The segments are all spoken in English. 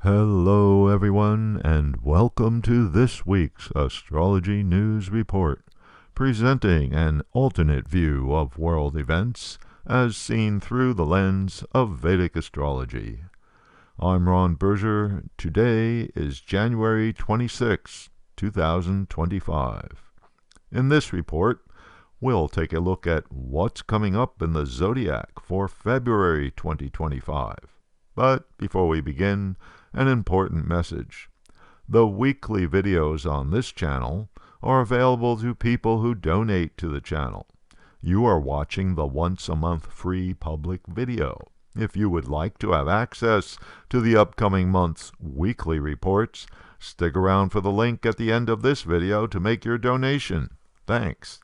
Hello, everyone, and welcome to this week's Astrology News Report, presenting an alternate view of world events as seen through the lens of Vedic astrology. I'm Ron Berger. Today is January 26, 2025. In this report, we'll take a look at what's coming up in the zodiac for February 2025. But before we begin, an important message. The weekly videos on this channel are available to people who donate to the channel. You are watching the once-a-month free public video. If you would like to have access to the upcoming month's weekly reports, stick around for the link at the end of this video to make your donation. Thanks.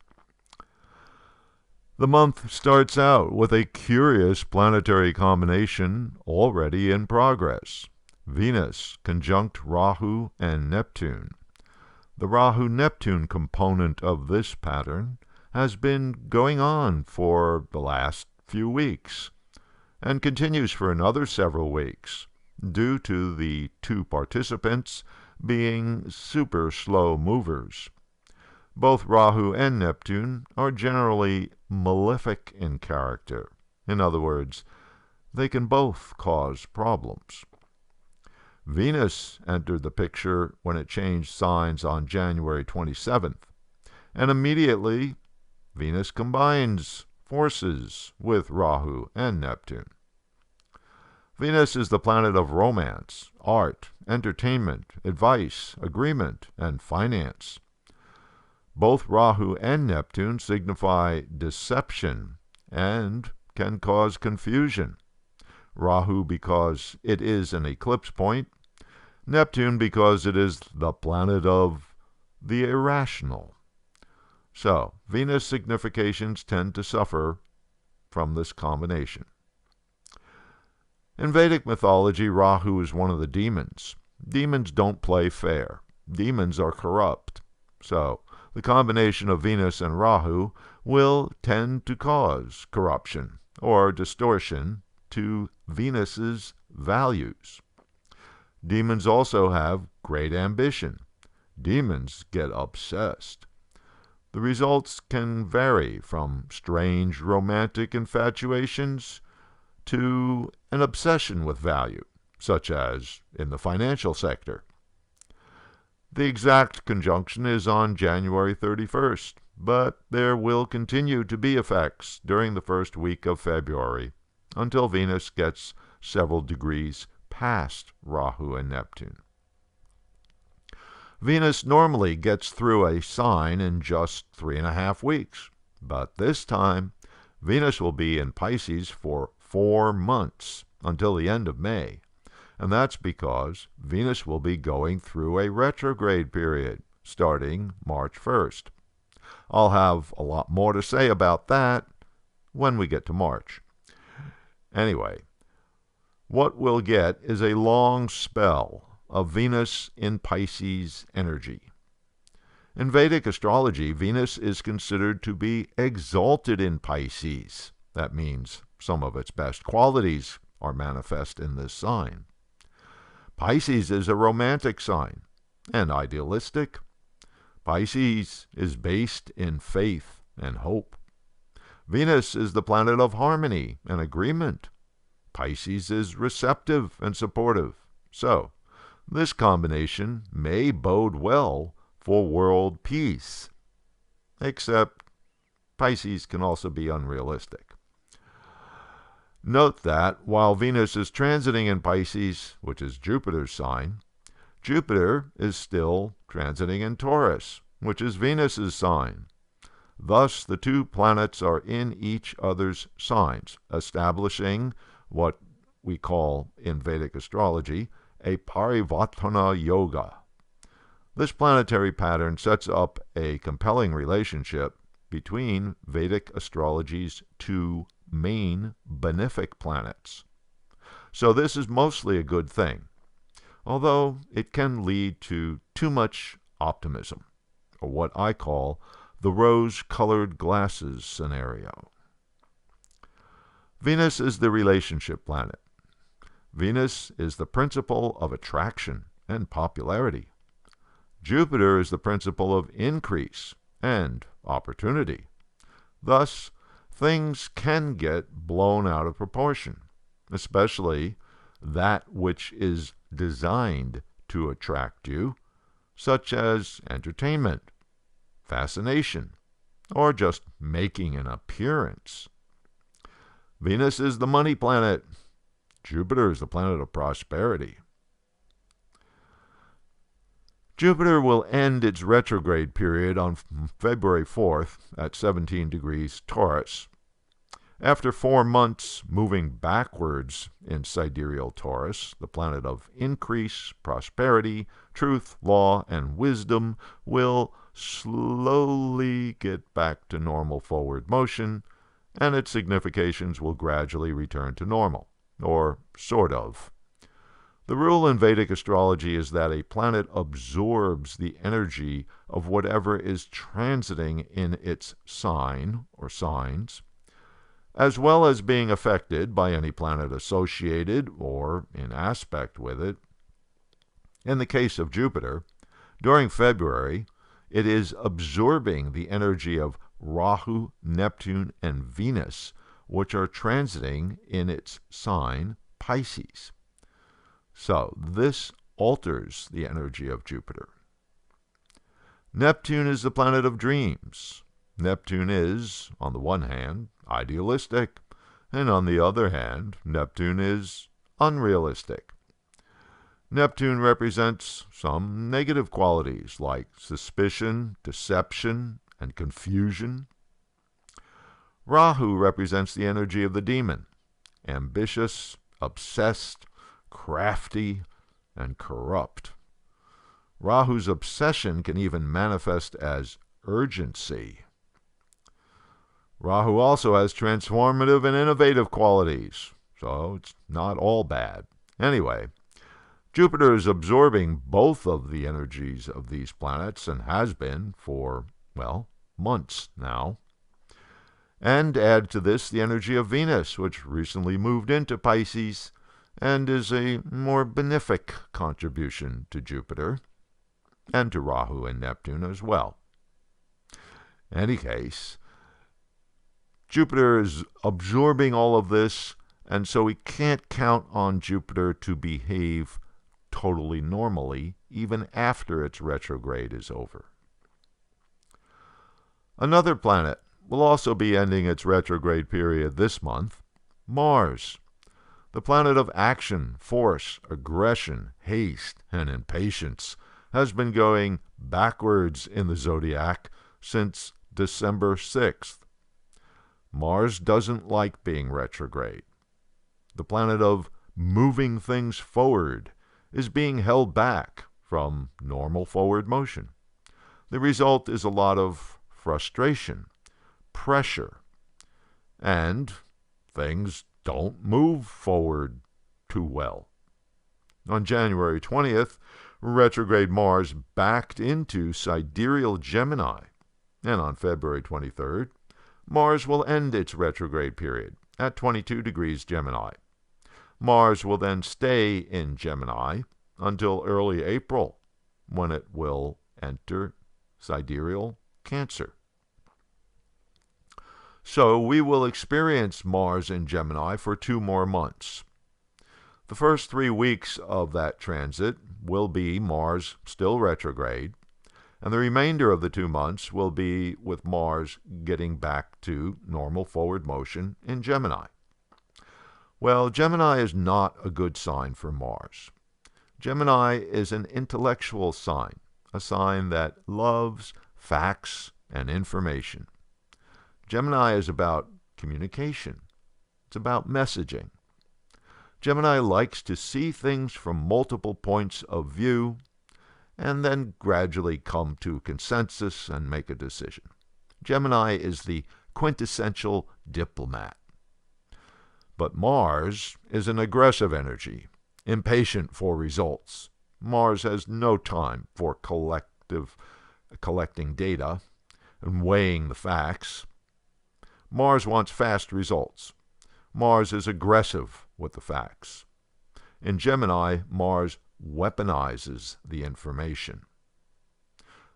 The month starts out with a curious planetary combination already in progress. Venus conjunct Rahu and Neptune. The Rahu-Neptune component of this pattern has been going on for the last few weeks and continues for another several weeks due to the two participants being super slow movers. Both Rahu and Neptune are generally malefic in character. In other words, they can both cause problems. Venus entered the picture when it changed signs on January 27th, and immediately Venus combines forces with Rahu and Neptune. Venus is the planet of romance, art, entertainment, advice, agreement, and finance. Both Rahu and Neptune signify deception and can cause confusion. Rahu because it is an eclipse point, Neptune because it is the planet of the irrational. So, Venus significations tend to suffer from this combination. In Vedic mythology, Rahu is one of the demons. Demons don't play fair. Demons are corrupt. So, the combination of Venus and Rahu will tend to cause corruption or distortion to Venus's values. Demons also have great ambition. Demons get obsessed. The results can vary from strange romantic infatuations to an obsession with value, such as in the financial sector. The exact conjunction is on January 31st, but there will continue to be effects during the first week of February until Venus gets several degrees past Rahu and Neptune. Venus normally gets through a sign in just 3.5 weeks, but this time Venus will be in Pisces for 4 months until the end of May, and that's because Venus will be going through a retrograde period starting March 1st. I'll have a lot more to say about that when we get to March. Anyway, what we'll get is a long spell of Venus in Pisces energy. In Vedic astrology, Venus is considered to be exalted in Pisces. That means some of its best qualities are manifest in this sign. Pisces is a romantic sign and idealistic. Pisces is based in faith and hope. Venus is the planet of harmony and agreement. Pisces is receptive and supportive. So, this combination may bode well for world peace. Except Pisces can also be unrealistic. Note that while Venus is transiting in Pisces, which is Jupiter's sign, Jupiter is still transiting in Taurus, which is Venus's sign. Thus, the two planets are in each other's signs, establishing what we call in Vedic astrology a parivartana yoga. This planetary pattern sets up a compelling relationship between Vedic astrology's two main benefic planets. So this is mostly a good thing, although it can lead to too much optimism, or what I call the rose-colored glasses scenario. Venus is the relationship planet. Venus is the principle of attraction and popularity. Jupiter is the principle of increase and opportunity. Thus, things can get blown out of proportion, especially that which is designed to attract you, such as entertainment, fascination, or just making an appearance. Venus is the money planet. Jupiter is the planet of prosperity. Jupiter will end its retrograde period on February 4th at 17 degrees Taurus. After 4 months moving backwards in sidereal Taurus, the planet of increase, prosperity, truth, law, and wisdom will slowly get back to normal forward motion, and its significations will gradually return to normal, or sort of. The rule in Vedic astrology is that a planet absorbs the energy of whatever is transiting in its sign or signs, as well as being affected by any planet associated or in aspect with it. In the case of Jupiter, during February, it is absorbing the energy of Rahu, Neptune, and Venus, which are transiting in its sign, Pisces. So, this alters the energy of Jupiter. Neptune is the planet of dreams. Neptune is, on the one hand, idealistic, and on the other hand, Neptune is unrealistic. Neptune represents some negative qualities like suspicion, deception, and confusion. Rahu represents the energy of the demon, ambitious, obsessed, crafty, and corrupt. Rahu's obsession can even manifest as urgency. Rahu also has transformative and innovative qualities, so it's not all bad. Anyway, Jupiter is absorbing both of the energies of these planets and has been for, well, months now. And add to this the energy of Venus, which recently moved into Pisces and is a more benefic contribution to Jupiter and to Rahu and Neptune as well. In any case, Jupiter is absorbing all of this, and so we can't count on Jupiter to behave totally normally even after its retrograde is over. Another planet will also be ending its retrograde period this month, Mars. The planet of action, force, aggression, haste, and impatience has been going backwards in the zodiac since December 6th. Mars doesn't like being retrograde. The planet of moving things forward is being held back from normal forward motion. The result is a lot of frustration, pressure, and things don't move forward too well. On January 20th, retrograde Mars backed into sidereal Gemini, and on February 23rd, Mars will end its retrograde period at 22 degrees Gemini. Mars will then stay in Gemini until early April, when it will enter sidereal Cancer. So we will experience Mars in Gemini for 2 more months. The first 3 weeks of that transit will be Mars still retrograde, and the remainder of the 2 months will be with Mars getting back to normal forward motion in Gemini. Well, Gemini is not a good sign for Mars. Gemini is an intellectual sign, a sign that loves facts and information. Gemini is about communication. It's about messaging. Gemini likes to see things from multiple points of view and then gradually come to consensus and make a decision. Gemini is the quintessential diplomat. But Mars is an aggressive energy, impatient for results. Mars has no time for collecting data and weighing the facts. Mars wants fast results. Mars is aggressive with the facts. In Gemini, Mars weaponizes the information.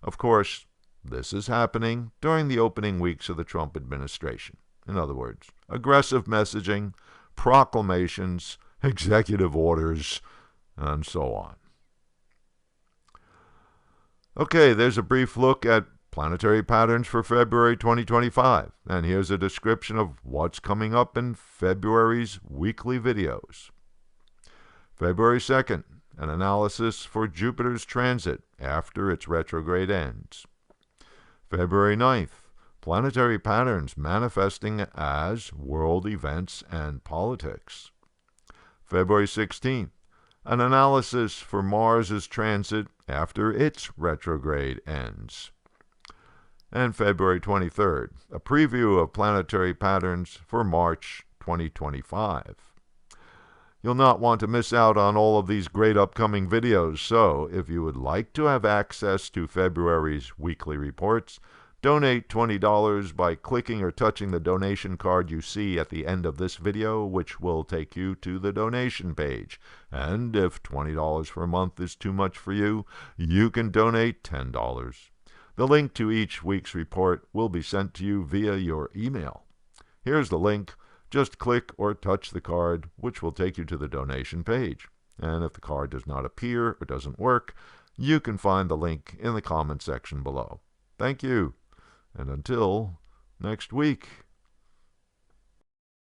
Of course, this is happening during the opening weeks of the Trump administration. In other words, aggressive messaging, proclamations, executive orders, and so on. Okay, there's a brief look at planetary patterns for February 2025, and here's a description of what's coming up in February's weekly videos. February 2nd, an analysis for Jupiter's transit after its retrograde ends. February 9th, planetary patterns manifesting as world events and politics. February 16th, an analysis for Mars's transit after its retrograde ends. And February 23rd, a preview of planetary patterns for March 2025. You'll not want to miss out on all of these great upcoming videos, so if you would like to have access to February's weekly reports, donate $20 by clicking or touching the donation card you see at the end of this video, which will take you to the donation page. And if $20 for a month is too much for you, you can donate $10. The link to each week's report will be sent to you via your email. Here's the link. Just click or touch the card, which will take you to the donation page. And if the card does not appear or doesn't work, you can find the link in the comment section below. Thank you. And until next week.